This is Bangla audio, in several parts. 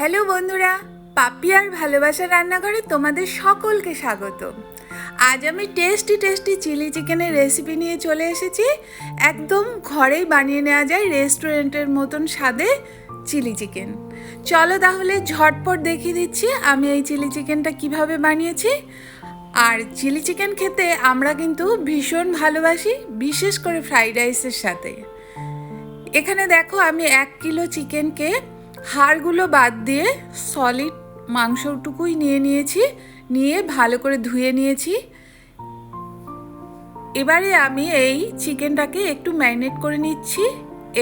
হ্যালো বন্ধুরা, পাপি আর ভালোবাসার রান্নাঘরে তোমাদের সকলকে স্বাগত। আজ আমি টেস্টি চিলি চিকেনের রেসিপি নিয়ে চলে এসেছি। একদম ঘরেই বানিয়ে নেওয়া যায় রেস্টুরেন্টের মতন স্বাদে চিলি চিকেন। চলো তাহলে ঝটপট দেখিয়ে দিচ্ছি আমি এই চিলি চিকেনটা কিভাবে বানিয়েছি। আর চিলি চিকেন খেতে আমরা কিন্তু ভীষণ ভালোবাসি, বিশেষ করে ফ্রাইড রাইসের সাথে। এখানে দেখো আমি 1 কিলো চিকেনকে হাড়গুলো বাদ দিয়ে সলিড মাংসটুকুই নিয়েছি, নিয়ে ভালো করে ধুয়ে নিয়েছি। এবারে আমি এই চিকেনটাকে একটু ম্যারিনেট করে নিচ্ছি।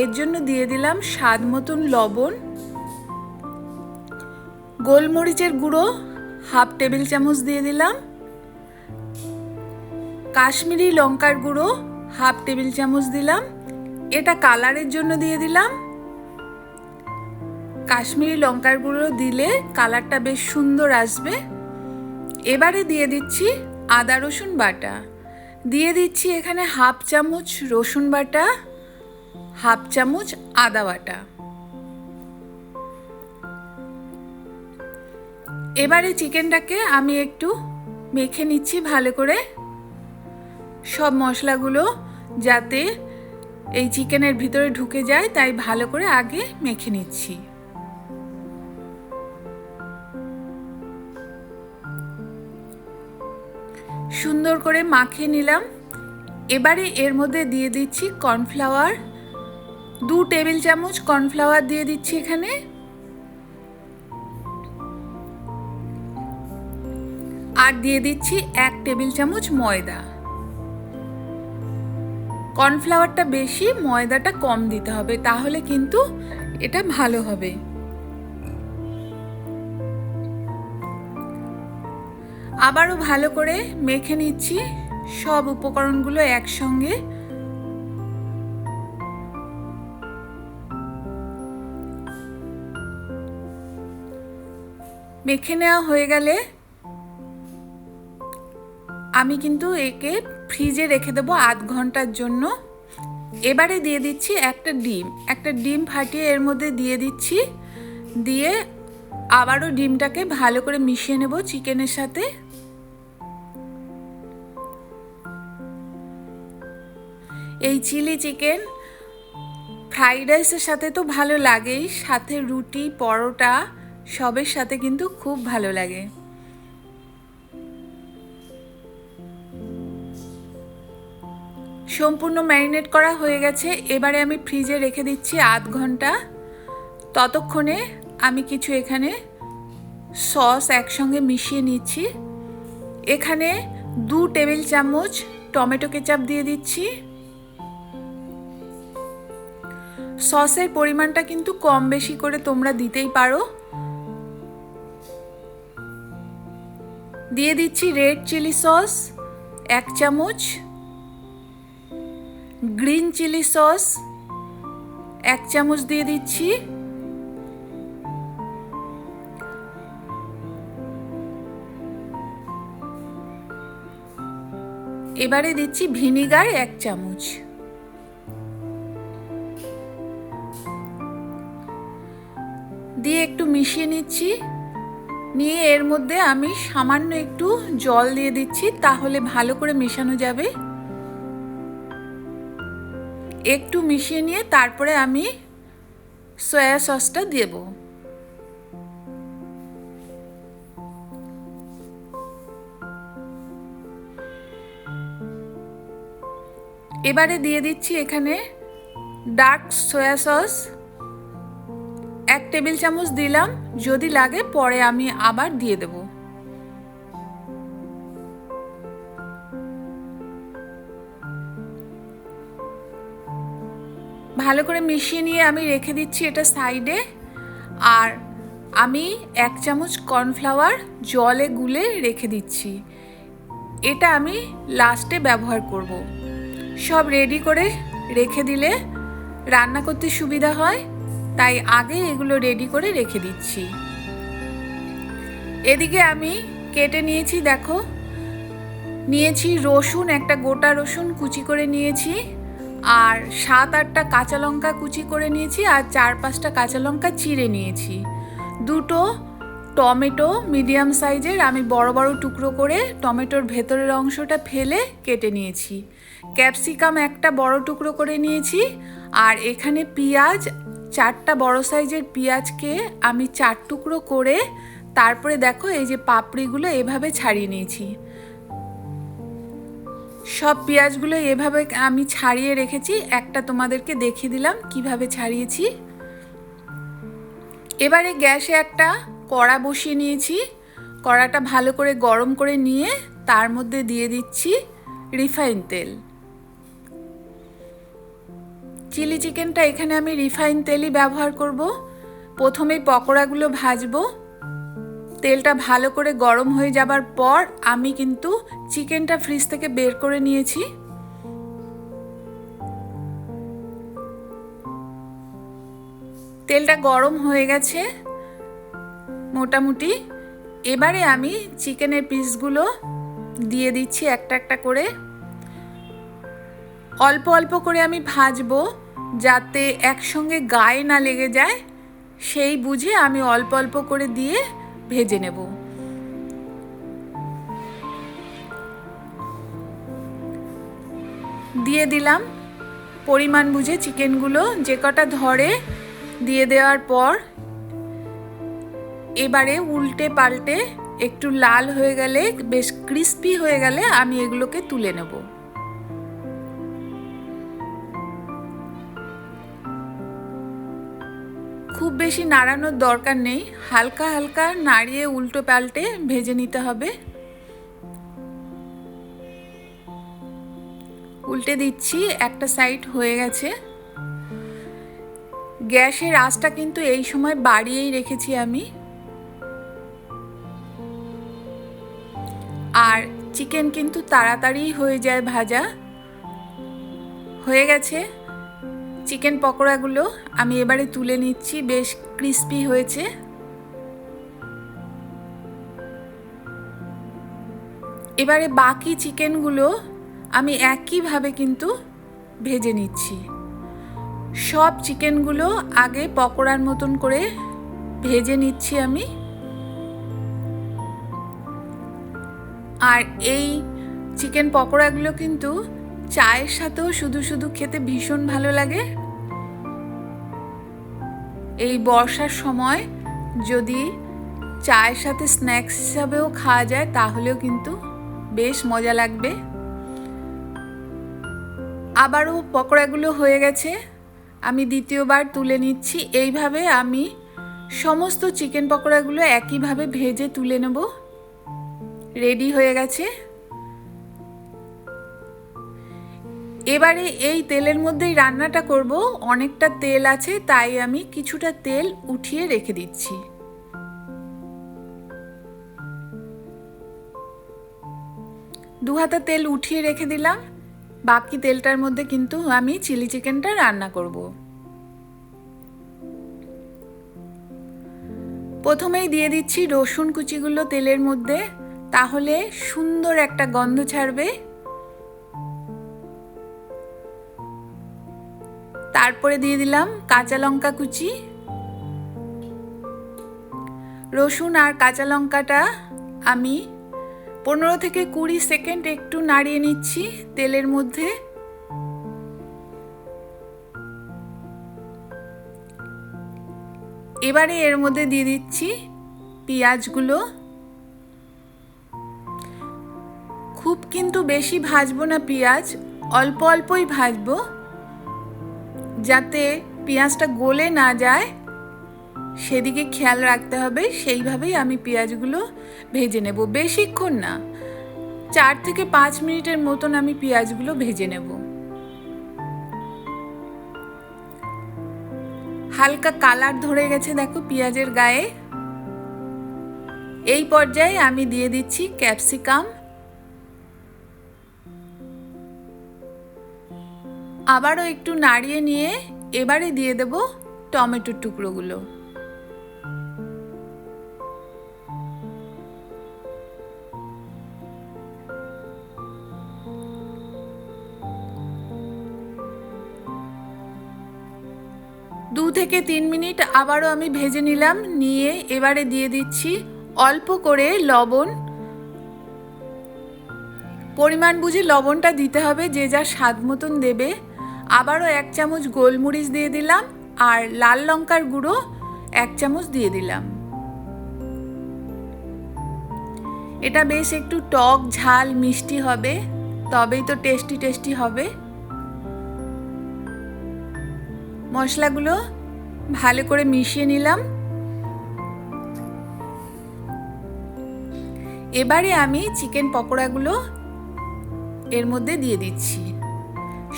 এর জন্য দিয়ে দিলাম স্বাদ মতন লবণ, গোলমরিচের গুঁড়ো 1/2 টেবিল চামচ দিয়ে দিলাম, কাশ্মীরি লঙ্কার গুঁড়ো 1/2 টেবিল চামচ দিলাম, এটা কালারের জন্য দিয়ে দিলাম। কাশ্মীরি লঙ্কার গুঁড়ো দিলে কালারটা বেশ সুন্দর আসবে। এবারে দিয়ে দিচ্ছি আদা রসুন বাটা, দিয়ে দিচ্ছি এখানে 1/2 চামচ রসুন বাটা, 1/2 চামচ আদা বাটা। এবারে চিকেনটাকে আমি একটু মেখে নিচ্ছি ভালো করে, সব মশলাগুলো যাতে এই চিকেনের ভিতরে ঢুকে যায় তাই ভালো করে আগে মেখে নিচ্ছি। সুন্দর করে মাখিয়ে নিলাম। এবারে এর মধ্যে দিয়ে দিচ্ছি কর্নফ্লাওয়ার, 2 টেবিল চামচ কর্নফ্লাওয়ার দিয়ে দিচ্ছি এখানে। আর দিয়ে দিচ্ছি 1 টেবিল চামচ ময়দা। কর্নফ্লাওয়ারটা বেশি, ময়দাটা কম দিতে হবে, তাহলে কিন্তু এটা ভালো হবে। আবারও ভালো করে মেখে নিচ্ছি সব উপকরণগুলো একসঙ্গে। মেখে নেওয়া হয়ে গেলে আমি কিন্তু একে ফ্রিজে রেখে দেবো 1/2 ঘন্টার জন্য। এবারে দিয়ে দিচ্ছি একটা ডিম ফাটিয়ে এর মধ্যে দিয়ে দিচ্ছি, দিয়ে আবারও ডিমটাকে ভালো করে মিশিয়ে নেব চিকেনের সাথে। এই চিলি চিকেন ফ্রাইড রাইসের সাথে তো ভালো লাগেই, সাথে রুটি পরোটা সবের সাথে কিন্তু খুব ভালো লাগে। সম্পূর্ণ ম্যারিনেট করা হয়ে গেছে। এবারে আমি ফ্রিজে রেখে দিচ্ছি 1/2 ঘন্টা। ততক্ষণে আমি কিছু এখানে সস একসঙ্গে মিশিয়ে নিচ্ছি। এখানে 2 টেবিল চামচ টমেটো কেচাপ দিয়ে দিচ্ছি। সসের পরিমাণটা কিন্তু কম বেশি করে তোমরা দিতেই পারো। দিয়ে দিচ্ছি রেড চিলি সস 1 চামচ, গ্রিন চিলি সস 1 চামচ দিয়ে দিচ্ছি, এবারে দিচ্ছি ভিনিগার 1 চামচ। দিয়ে একটু মিশিয়ে নিচ্ছি, নিয়ে এর মধ্যে আমি সামান্য একটু জল দিয়ে দিচ্ছি, তাহলে ভালো করে মেশানো যাবে। একটু মিশিয়ে নিয়ে তারপরে আমি সয়া সসটা দেব। এবারে দিয়ে দিচ্ছি এখানে ডার্ক সয়া সস 1 টেবিল চামচ দিলাম, যদি লাগে পরে আমি আবার দিয়ে দেব। ভালো করে মিশিয়ে নিয়ে আমি রেখে দিচ্ছি এটা সাইডে। আর আমি 1 চামচ কর্নফ্লাওয়ার জলে গুলে রেখে দিচ্ছি, এটা আমি লাস্টে ব্যবহার করব। সব রেডি করে রেখে দিলে রান্না করতে সুবিধা হয়, তাই আগে এগুলো রেডি করে রেখে দিচ্ছি। এদিকে আমি কেটে নিয়েছি, দেখো নিয়েছি রসুন, একটা গোটা রসুন কুচি করে নিয়েছি, আর 7-8টা কাঁচা লঙ্কা কুচি করে নিয়েছি, আর 4-5টা কাঁচা লঙ্কা চিড়ে নিয়েছি। দুটো টমেটো মিডিয়াম সাইজের আমি বড় বড় টুকরো করে টমেটোর ভেতরের অংশটা ফেলে কেটে নিয়েছি। ক্যাপসিকাম একটা বড় টুকরো করে নিয়েছি। আর এখানে পেঁয়াজ, 4টা বড় সাইজের পেঁয়াজকে আমি 4 টুকরো করে তারপরে দেখো এই যে পাপড়িগুলো এভাবে ছাড়িয়ে নিয়েছি। সব পেঁয়াজগুলো এভাবে আমি ছাড়িয়ে রেখেছি, একটা তোমাদেরকে দেখিয়ে দিলাম কিভাবে ছাড়িয়েছি। এবারে গ্যাসে একটা কড়া বসিয়ে নিয়েছি। কড়াটা ভালো করে গরম করে নিয়ে তার মধ্যে দিয়ে দিচ্ছি রিফাইন তেল। চিলি চিকেনটা এখানে আমি রিফাইন তেলই ব্যবহার করব। প্রথমেই পকোড়াগুলো ভাজবো। তেলটা ভালো করে গরম হয়ে যাবার পর আমি কিন্তু চিকেনটা ফ্রিজ থেকে বের করে নিয়েছি। তেলটা গরম হয়ে গেছে মোটামুটি। এবারে আমি চিকেনের পিসগুলো দিয়ে দিচ্ছি একটা একটা করে। অল্প অল্প করে আমি ভাজবো যাতে একসঙ্গে গায়ে না লেগে যায়, সেই বুঝে আমি অল্প অল্প করে দিয়ে ভেজে নেব। দিয়ে দিলাম পরিমাণ বুঝে চিকেনগুলো, যে কটা ধরে দিয়ে দেওয়ার পর এবারে উল্টে পাল্টে একটু লাল হয়ে গেলে, বেশ ক্রিস্পি হয়ে গেলে আমি এগুলোকে তুলে নেব। খুব বেশি নাড়ানোর দরকার নেই, হালকা হালকা নাড়িয়ে উল্টো পাল্টে ভেজে নিতে হবে। উল্টে দিচ্ছি, একটা সাইড হয়ে গেছে। গ্যাসের আঁচটা কিন্তু এই সময় বাড়িয়েই রেখেছি আমি। আর চিকেন কিন্তু তাড়াতাড়ি হয়ে যায় ভাজা। হয়ে গেছে চিকেন পকোড়াগুলো, আমি এবারে তুলে নিচ্ছি, বেশ ক্রিস্পি হয়েছে। এবারে বাকি চিকেনগুলো আমি একইভাবে কিন্তু ভেজে নিচ্ছি। সব চিকেনগুলো আগে পকোড়ার মতন করে ভেজে নিচ্ছি আমি। আর এই চিকেন পকোড়াগুলো কিন্তু চায়ের সাথেও শুধু শুধু খেতে ভীষণ ভালো লাগে। এই বর্ষার সময় যদি চায়ের সাথে স্ন্যাক্স হিসাবেও খাওয়া যায় তাহলেও কিন্তু বেশ মজা লাগবে। আবারও পকোড়াগুলো হয়ে গেছে, আমি দ্বিতীয়বার তুলে নিচ্ছি। এইভাবে আমি সমস্ত চিকেন পকোড়াগুলো একইভাবে ভেজে তুলে নেব। রেডি হয়ে গেছে। এবারে এই তেলের মধ্যেই রান্নাটা করব। অনেকটা তেল আছে, তাই আমি কিছুটা তেল উঠিয়ে রেখে দিচ্ছি। দু হাতা তেল উঠিয়ে রেখে দিলাম। বাকি তেলটার মধ্যে কিন্তু আমি চিলি চিকেনটা রান্না করব। প্রথমেই দিয়ে দিচ্ছি রসুন কুচিগুলো তেলের মধ্যে, তাহলে সুন্দর একটা গন্ধ ছাড়বে। তারপরে দিয়ে দিলাম কাঁচা লঙ্কা কুচি। রসুন আর কাঁচা লঙ্কাটা আমি 15 থেকে 20 সেকেন্ড একটু নাড়িয়ে নিচ্ছি তেলের মধ্যে। এবারে এর মধ্যে দিয়ে দিচ্ছি পেঁয়াজগুলো। খুব কিন্তু বেশি ভাজবো না পেঁয়াজ, অল্প অল্পই ভাজবো যাতে পেঁয়াজটা গলে না যায়, সেদিকে খেয়াল রাখতে হবে। সেইভাবেই আমি পেঁয়াজগুলো ভেজে নেব, বেশিক্ষণ না, 4 থেকে 5 মিনিটের মতন আমি পেঁয়াজগুলো ভেজে নেব। হালকা কালার ধরে গেছে দেখো পেঁয়াজের গায়ে। এই পর্যায়ে আমি দিয়ে দিচ্ছি ক্যাপসিকাম। আবারও একটু নাড়িয়ে নিয়ে এবারে দিয়ে দেব টমেটোর টুকরোগুলো। থেকে 3 মিনিট আবারও আমি ভেজে নিলাম। নিয়ে এবারে দিয়ে দিচ্ছি অল্প করে লবণ। পরিমাণ বুঝে লবণটা দিতে হবে, যে যার স্বাদ মতন দেবে। আবারও 1 চামচ গোলমরিচ দিয়ে দিলাম, আর লাল লঙ্কার গুঁড়ো 1 চামচ দিয়ে দিলাম। এটা বেশ একটু টক ঝাল মিষ্টি হবে, তবেই তো টেস্টি টেস্টি হবে। মশলাগুলো ভালো করে মিশিয়ে নিলাম। এবারে আমি চিকেন পকোড়াগুলো এর মধ্যে দিয়ে দিচ্ছি।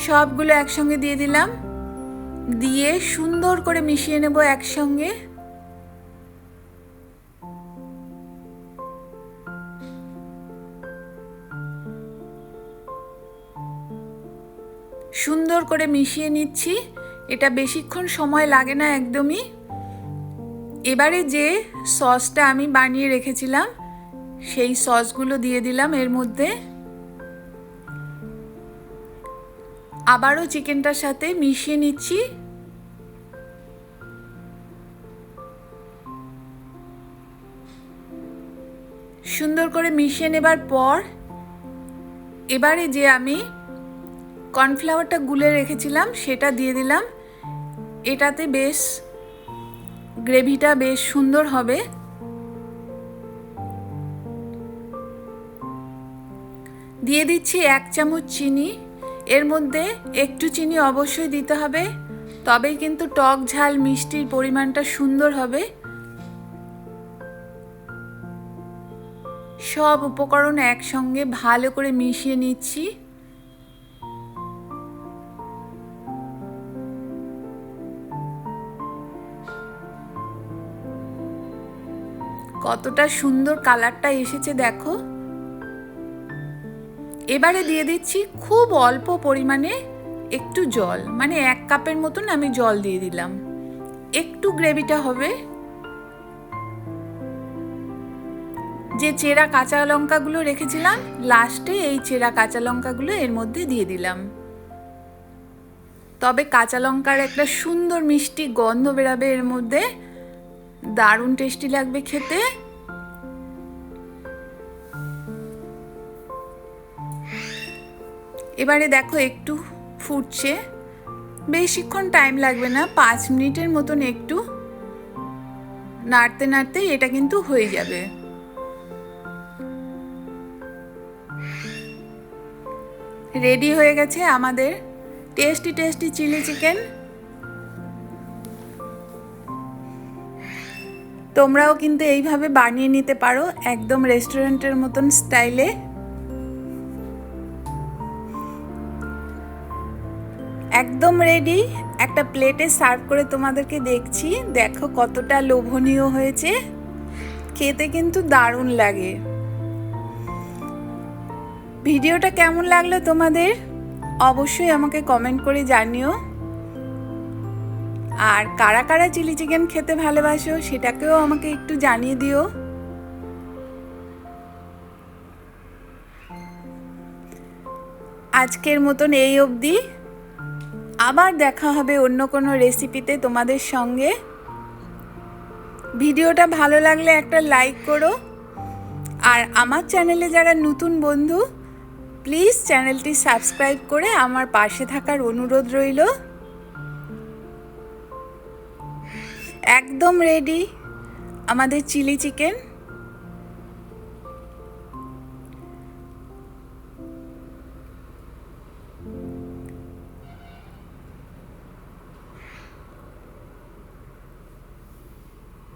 সবগুলো একসঙ্গে দিয়ে দিলাম, দিয়ে সুন্দর করে মিশিয়ে নেব একসঙ্গে। সুন্দর করে মিশিয়ে নিচ্ছি। এটা বেশিক্ষণ সময় লাগে না একদমই। এবারে যে সসটা আমি বানিয়ে রেখেছিলাম সেই সসগুলো দিয়ে দিলাম এর মধ্যে। আবারও চিকেনটার সাথে মিশিয়ে নিচ্ছি। সুন্দর করে মিশিয়ে নেবার পর এবারে যে আমি কর্নফ্লাওয়ারটা গুলে রেখেছিলাম সেটা দিয়ে দিলাম। এটাতে বেশ গ্রেভিটা বেশ সুন্দর হবে। দিয়ে দিচ্ছি 1 চামচ চিনি। এর মধ্যে একটু চিনি অবশ্যই দিতে হবে, তবেই কিন্তু টক ঝাল মিষ্টির পরিমাণটা সুন্দর হবে। সব উপকরণ একসঙ্গে ভালো করে মিশিয়ে নিচ্ছি। কতটা সুন্দর কালারটা এসেছে দেখো। এবারে দিয়ে দিচ্ছি খুব অল্প পরিমাণে একটু জল, মানে 1 কাপের মতন আমি জল দিয়ে দিলাম। একটু গ্রেভিটা হবে। যে চেরা কাঁচা লঙ্কাগুলো রেখেছিলাম লাস্টে এই চেরা কাঁচা লঙ্কাগুলো এর মধ্যে দিয়ে দিলাম। তবে কাঁচা লঙ্কার একটা সুন্দর মিষ্টি গন্ধ বেরাবে এর মধ্যে, দারুণ টেস্টি লাগবে খেতে। এবারে দেখো একটু ফুটছে, বেশিক্ষণ টাইম লাগবে না, 5 মিনিটের মতন একটু নাড়তে নাড়তে এটা কিন্তু হয়ে যাবে। রেডি হয়ে গেছে আমাদের টেস্টি টেস্টি চিলি চিকেন। তোমরাও কিন্তু এইভাবে বানিয়ে নিতে পারো একদম রেস্টুরেন্টের মতন স্টাইলে। একদম রেডি। একটা প্লেটে সার্ভ করে তোমাদেরকে দেখছি, দেখো কতটা লোভনীয় হয়েছে। খেতে কিন্তু দারুণ লাগে। ভিডিওটা কেমন লাগলো তোমাদের অবশ্যই আমাকে কমেন্ট করে জানিও। আর কারা কারা চিলি চিকেন খেতে ভালোবাসো সেটাকেও আমাকে একটু জানিয়ে দিও। আজকের মতন এই অবধি। আবার দেখা হবে অন্য কোনো রেসিপিতে তোমাদের সঙ্গে। ভিডিওটা ভালো লাগলে একটা লাইক করো। আর আমার চ্যানেলে যারা নতুন বন্ধু প্লিজ চ্যানেলটি সাবস্ক্রাইব করে আমার পাশে থাকার অনুরোধ রইল। একদম রেডি আমাদের চিলি চিকেন।